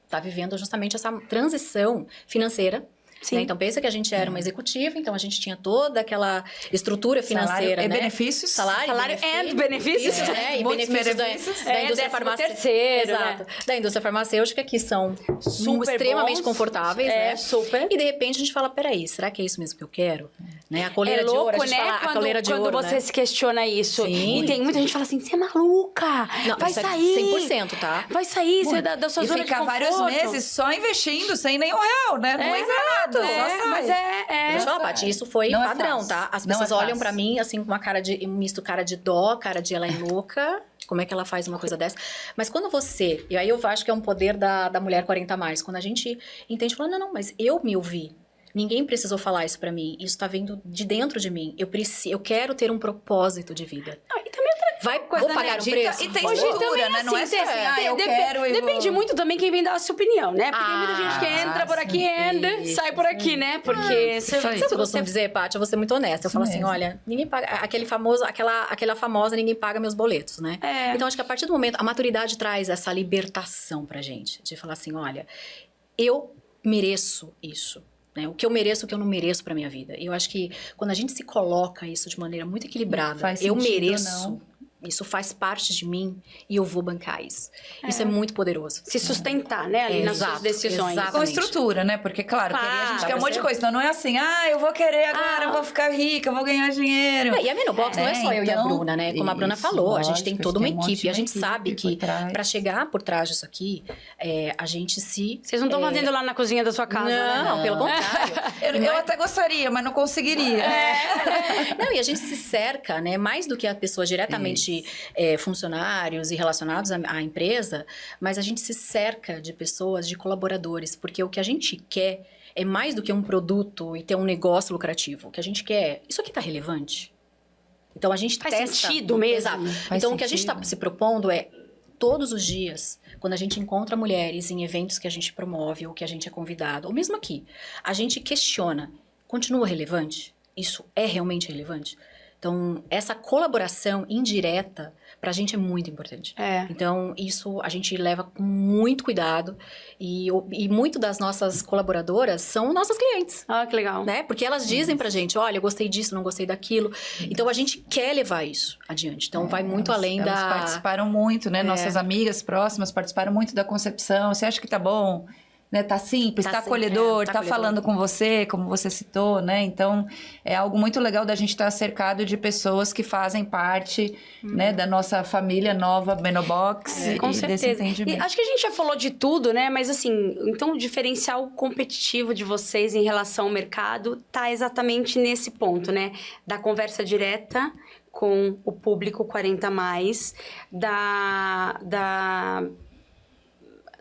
tá vivendo justamente essa transição financeira. Né? Então, pensa que a gente era uma executiva, então a gente tinha toda aquela estrutura financeira, salário né? e benefícios. Salário e benefícios. Né? E benefícios da indústria farmacêutica. Exato. Da indústria farmacêutica, que são super extremamente bons, confortáveis, né? Super. E de repente a gente fala, peraí, será que é isso mesmo que eu quero? Né? A coleira louco, de ouro, a gente fala a coleira de ouro, quando você se questiona isso. Sim. E tem muita gente que fala assim, você é maluca, não, vai sair. 100%, tá? Vai sair, você da sua zona de conforto. E ficar vários meses só investindo, sem nenhum real, né? Não entra nada, só sai. Mas Deixa eu falar, Paty, isso foi não padrão, tá? As pessoas olham pra mim, assim, com uma cara de... Um misto cara de dó, cara de ela é louca. Como é que ela faz uma coisa dessa? Mas quando você... E aí eu acho que é um poder da mulher 40+. Quando a gente entende, fala, não, mas eu me ouvi. Ninguém precisou falar isso pra mim. Isso tá vindo de dentro de mim. Eu quero ter um propósito de vida. E também vou pagar um preço? E tem estrutura, né? Não é só assim, eu quero... Depende muito também quem vem dar a sua opinião, né? Porque tem muita gente que entra por aqui e sai por aqui, né? Porque... Sabe o que eu costumo dizer, Paty? Eu vou ser muito honesta. Eu falo assim, olha, ninguém paga... Aquela famosa, ninguém paga meus boletos, né? Então, acho que a partir do momento... A maturidade traz essa libertação pra gente. De falar assim, olha, eu mereço isso. Né? O que eu mereço, o que eu não mereço pra minha vida. E eu acho que quando a gente se coloca isso de maneira muito equilibrada, eu mereço, isso faz parte de mim e eu vou bancar isso. Isso é muito poderoso. Se sustentar, né? Ali nas suas decisões. Exatamente. Com estrutura, né? Porque, claro, a gente quer um monte de coisa. Então, não é assim, eu vou querer agora, eu vou ficar rica, eu vou ganhar dinheiro. E a Menobox não é só eu e a Bruna, né? Como a Bruna falou, a gente tem toda uma equipe. E a gente sabe que pra chegar por trás disso aqui, a gente se... Vocês não estão fazendo lá na cozinha da sua casa, não, né? Pelo contrário. Eu até gostaria, mas não conseguiria. Não, e a gente se cerca, né? Mais do que a pessoa diretamente funcionários e relacionados à empresa, mas a gente se cerca de pessoas, de colaboradores, porque o que a gente quer é mais do que um produto e ter um negócio lucrativo. O que a gente quer é, isso aqui tá relevante? Então a gente faz testa... sentido mesmo. Exato. Então o que a gente está se propondo é, todos os dias, quando a gente encontra mulheres em eventos que a gente promove ou que a gente é convidado, ou mesmo aqui, a gente questiona, continua relevante? Isso é realmente relevante? Então, essa colaboração indireta, pra gente é muito importante. Então, isso a gente leva com muito cuidado e muito das nossas colaboradoras são nossas clientes. Ah, que legal. Né? Porque elas dizem pra gente, olha, eu gostei disso, não gostei daquilo. Então, a gente quer levar isso adiante. Então, vai muito além elas da... participaram muito, né? Nossas amigas próximas participaram muito da concepção. Você acha que tá bom? Né? Tá simples, tá acolhedor, tá falando com você, como você citou, né? Então, é algo muito legal da gente estar cercado de pessoas que fazem parte, né, da nossa família nova Menobox Com e certeza. desse entendimento. E acho que a gente já falou de tudo, né? Mas assim, então o diferencial competitivo de vocês em relação ao mercado tá exatamente nesse ponto, né? Da conversa direta com o público 40+,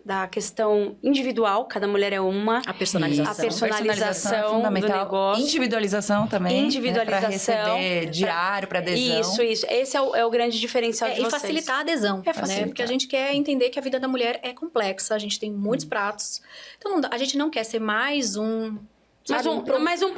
da questão individual, cada mulher é uma. A personalização. A personalização é fundamental. do negócio. Individualização também. Individualização. Né? Para receber diário, para adesão. Isso. Esse é o grande diferencial de vocês. E facilitar a adesão. Facilitar. Né? Porque a gente quer entender que a vida da mulher é complexa, a gente tem muitos pratos. Então, a gente não quer ser mais um... Mais um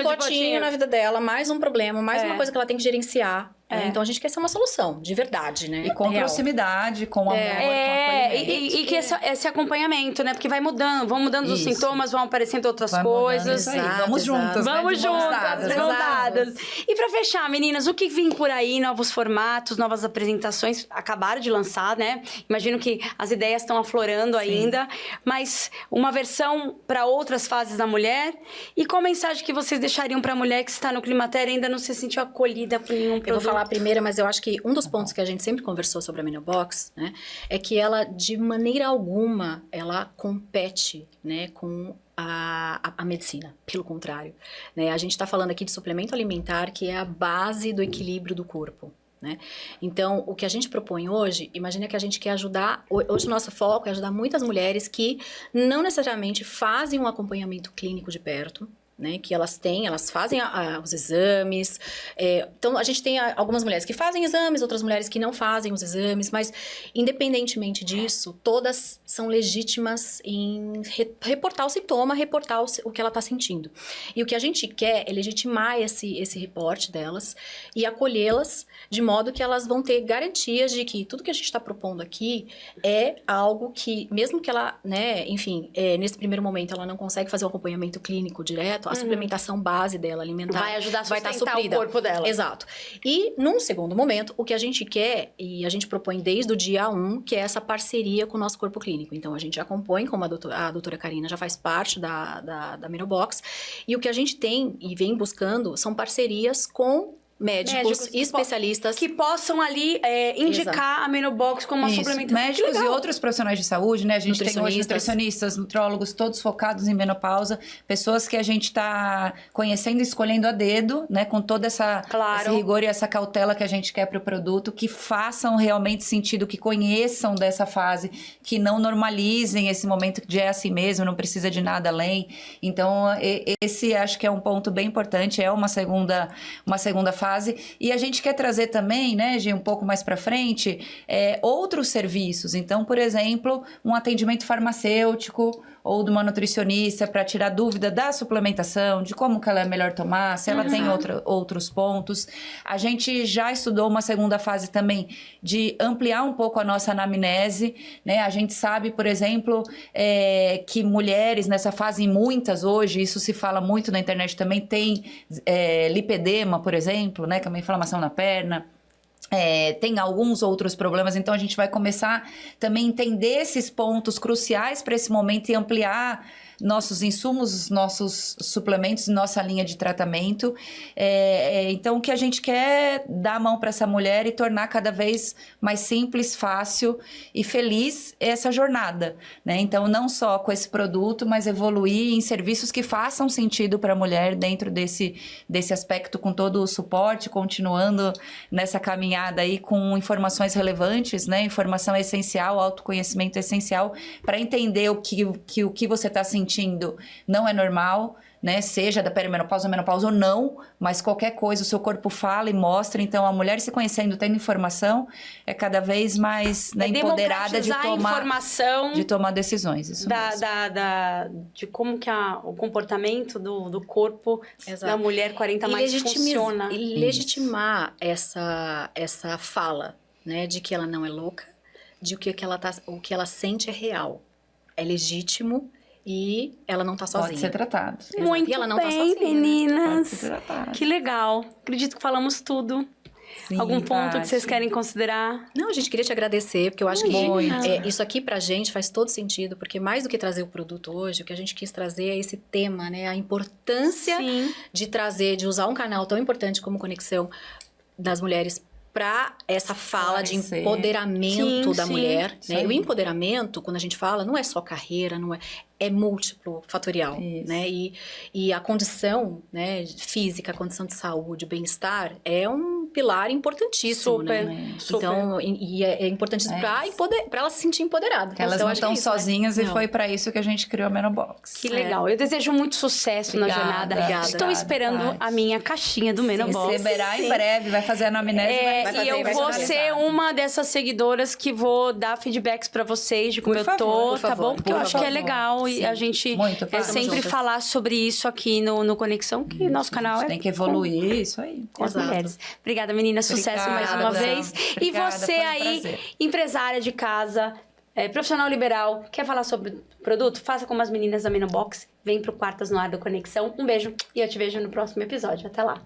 potinho na vida dela, mais um problema, mais uma coisa que ela tem que gerenciar. Né? Então, a gente quer ser uma solução, de verdade, né? E com real. Proximidade, com amor, com acolhimento. E que esse acompanhamento, né? Porque vão mudando os sintomas, vão aparecendo outras coisas. Vamos juntas, né? Vamos juntas, mãos dadas. E pra fechar, meninas, o que vem por aí? Novos formatos, novas apresentações. Acabaram de lançar, né? Imagino que as ideias estão aflorando ainda. Mas uma versão para outras fases da mulher. E qual mensagem que vocês deixariam pra mulher que está no climatério e ainda não se sentiu acolhida por nenhum produto? Eu vou falar a primeira, mas eu acho que um dos pontos que a gente sempre conversou sobre a Menobox, né, é que ela, de maneira alguma, ela compete, né, com a medicina, pelo contrário. Né? A gente está falando aqui de suplemento alimentar, que é a base do equilíbrio do corpo. Né? Então, o que a gente propõe hoje, imagina que a gente quer ajudar, hoje o nosso foco é ajudar muitas mulheres que não necessariamente fazem um acompanhamento clínico de perto, né, que elas fazem os exames. Então, a gente tem algumas mulheres que fazem exames, outras mulheres que não fazem os exames, mas, independentemente disso, todas são legítimas em reportar o sintoma, reportar o que ela está sentindo. E o que a gente quer é legitimar esse reporte delas e acolhê-las de modo que elas vão ter garantias de que tudo que a gente está propondo aqui é algo que, mesmo que ela, né, enfim, nesse primeiro momento ela não consegue fazer o acompanhamento clínico direto, a suplementação base dela, alimentar, vai ajudar a sustentar o corpo dela. Exato. E, num segundo momento, o que a gente quer, e a gente propõe desde o dia 1, que é essa parceria com o nosso corpo clínico. Então, a gente acompanha, como a doutora Karina já faz parte da Menobox, e o que a gente tem e vem buscando são parcerias com médicos e especialistas que possam ali indicar a Menobox como uma suplementação. Médicos e outros profissionais de saúde, né? A gente tem hoje nutricionistas, nutrólogos, todos focados em menopausa, pessoas que a gente está conhecendo e escolhendo a dedo, né? Com toda esse rigor e essa cautela que a gente quer para o produto, que façam realmente sentido, que conheçam dessa fase, que não normalizem esse momento de é assim mesmo, não precisa de nada além. Então, esse acho que é um ponto bem importante, é uma segunda fase. E a gente quer trazer também, né, Gi, um pouco mais para frente, outros serviços. Então, por exemplo, um atendimento farmacêutico ou de uma nutricionista para tirar dúvida da suplementação, de como que ela é melhor tomar, se ela tem outros pontos. A gente já estudou uma segunda fase também de ampliar um pouco a nossa anamnese, né? A gente sabe, por exemplo, que mulheres nessa fase, muitas hoje, isso se fala muito na internet também, tem lipedema, por exemplo, né, que é uma inflamação na perna. Tem alguns outros problemas, então a gente vai começar também a entender esses pontos cruciais para esse momento e ampliar nossos insumos, nossos suplementos, nossa linha de tratamento. Então, o que a gente quer dar a mão para essa mulher e tornar cada vez mais simples, fácil e feliz essa jornada, né? Então, não só com esse produto, mas evoluir em serviços que façam sentido para a mulher dentro desse aspecto, com todo o suporte, continuando nessa caminhada aí com informações relevantes, né? Informação essencial, autoconhecimento essencial, para entender o que você está sentindo não é normal, né? Seja da perimenopausa, menopausa ou não, mas qualquer coisa, o seu corpo fala e mostra. Então, a mulher se conhecendo, tendo informação, é cada vez mais, né, empoderada de tomar informação de tomar decisões. Isso mesmo. de como que o comportamento do corpo Exato. da mulher 40 mais funciona. E legitimar essa fala, né? De que ela não é louca, de o que ela sente é real. É legítimo e ela não tá sozinha. Pode ser tratado. Muito e ela não bem, tá sozinha, meninas. Pode ser tratado. Que legal. Acredito que falamos tudo. Sim, Algum ponto Paty. que vocês querem considerar? Não, a gente queria te agradecer, porque eu acho que Muito. isso aqui pra gente faz todo sentido, porque mais do que trazer o produto hoje, o que a gente quis trazer é esse tema, né? A importância Sim. de usar um canal tão importante como Conexão das mulheres para essa fala de Esclarecer. empoderamento Sim, da sim. mulher. Isso Né? aí. O empoderamento, quando a gente fala, não é só carreira, é múltiplo, fatorial, Isso. né? E a condição, né, física, a condição de saúde, o bem-estar é um pilar importantíssimo, Super, né? super. Então, é importante para ela se sentir empoderada. Que elas Então, não acho que é estão isso, né? sozinhas e Não. foi para isso que a gente criou a Menobox. Que legal. Eu desejo muito sucesso na Obrigada, jornada. obrigada, Estou obrigada, esperando Paty. a minha caixinha do Menobox. Receberá em breve, vai fazer a anamnese e vai E fazer. eu vai vou ser ser uma dessas seguidoras que vou dar feedbacks pra vocês de como Por eu favor, tô, por tá favor, bom? Porque eu por acho que é favor. legal e Sim. a gente Muito, Paty. sempre juntas. falar sobre isso aqui no Conexão, que nosso canal é Tem que evoluir, isso aí. com as Exato. mulheres. Obrigada, meninas. Sucesso mais Obrigada, uma vez. Obrigada, E você foi um aí, prazer. empresária de casa, profissional liberal, quer falar sobre produto? Faça como as meninas da Menobox. Vem pro Quartas no Ar do Conexão. Um beijo e eu te vejo no próximo episódio. Até lá.